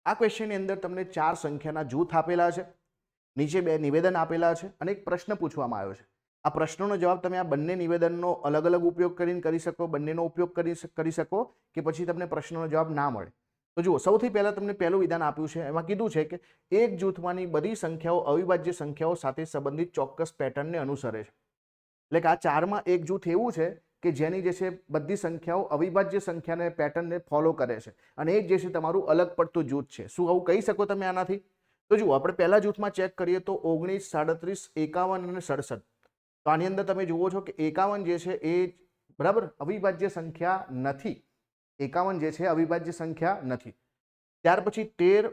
આ ક્વેશ્ચનની અંદર તમને 4 સંખ્યાના જૂથ આપેલા છે, નીચે 2 નિવેદન આપેલા છે અને એક પ્રશ્ન પૂછવામાં આવ્યો છે. આ પ્રશ્નનો જવાબ તમે આ બંને નિવેદનનો અલગ અલગ ઉપયોગ કરીને કરી શકો, બંનેનો ઉપયોગ કરી શકો કે પછી તમને પ્રશ્નનો જવાબ ના મળે. તો જુઓ, સૌથી પહેલા તમને પહેલું વિધાન આપ્યું છે, એમાં કીધું છે કે એક જૂથમાંની બધી સંખ્યાઓ અવિભાજ્ય સંખ્યાઓ સાથે સંબંધિત ચોક્કસ પેટર્નને અનુસરે છે. એટલે કે આ 4માં એક જૂથ એવું છે કે જેની જે છે બધી સંખ્યાઓ અવિભાજ્ય સંખ્યાને પેટર્નને ફોલો કરે છે અને એક જે છે તમારું અલગ પડતું જૂથ છે. શું આવું કહી શકો તમે આનાથી? તો જુઓ, આપણે પહેલા જૂથમાં ચેક કરીએ તો 19, 37, 51 અને 67. તો આની અંદર તમે જુઓ છો કે 51 જે છે એ બરાબર અવિભાજ્ય સંખ્યા નથી. 51 જે છે અવિભાજ્ય સંખ્યા નથી. ત્યાર પછી 13,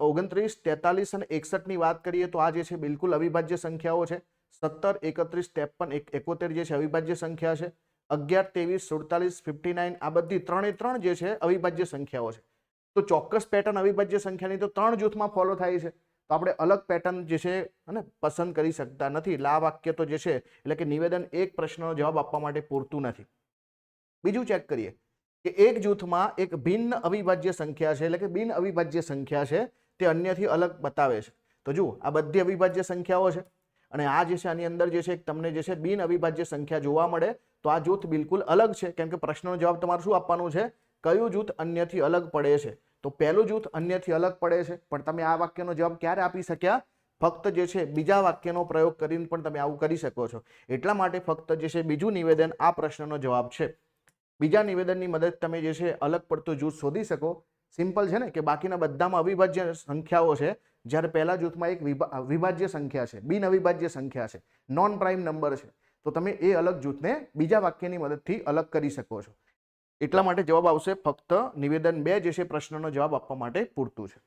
29, 43 અને 61 ની વાત કરીએ તો આ જે છે બિલકુલ અવિભાજ્ય સંખ્યાઓ છે. 17, 31, 53, 71 જે છે અવિભાજ્ય સંખ્યા છે. 11, 23, 47, 59 આ બધી 3 જે છે અવિભાજ્ય સંખ્યાઓ છે. તો ચોક્કસ પેટર્ન અવિભાજ્ય સંખ્યાની તો 3 જૂથમાં ફોલો થાય છે. તો આપણે અલગ પેટર્ન જે છે પસંદ કરી શકતા નથી. એટલે આ વાક્ય તો જે છે એટલે કે નિવેદન એક પ્રશ્નનો જવાબ આપવા માટે પૂરતું નથી. બીજું ચેક કરીએ કે એક જૂથમાં એક ભિન્ન અવિભાજ્ય સંખ્યા છે, એટલે કે બિન અવિભાજ્ય સંખ્યા છે, તે અન્યથી અલગ બતાવે છે. તો જુઓ, આ બધી અવિભાજ્ય સંખ્યાઓ છે અને આ જે છે આની અંદર જે છે તમને જે છે બિન અવિભાજ્ય સંખ્યા જોવા મળે તો આ જૂથ બિલકુલ અલગ છે, કેમ કે પ્રશ્નનો જવાબ તમારે શું આપવાનું છે? કયું જૂથ અન્યથી અલગ પડે છે? તો પહેલું જૂથ અન્યથી અલગ પડે છે. પણ તમે આ વાક્યનો જવાબ ક્યારે આપી શક્યા? ફક્ત જે છે બીજા વાક્યનો પ્રયોગ કરીને પણ તમે આવું કરી શકો છો. એટલા માટે ફક્ત જે છે બીજું નિવેદન આ પ્રશ્નનો જવાબ છે. બીજા નિવેદનની મદદ તમે જે છે અલગ પડતું જૂથ શોધી શકો. સિમ્પલ છે ને કે બાકીના બધામાં અવિભાજ્ય સંખ્યાઓ છે, જ્યારે પહેલા જૂથમાં એક વિભાજ્ય સંખ્યા છે, બિન અવિભાજ્ય સંખ્યા છે, નોન પ્રાઇમ નંબર છે. તો તમે એ અલગ જૂથને બીજા વાક્યની મદદથી અલગ કરી શકો છો. એટલા માટે જવાબ આવશે ફક્ત નિવેદન 2 જે છે પ્રશ્નનો જવાબ આપવા માટે પૂરતું છે.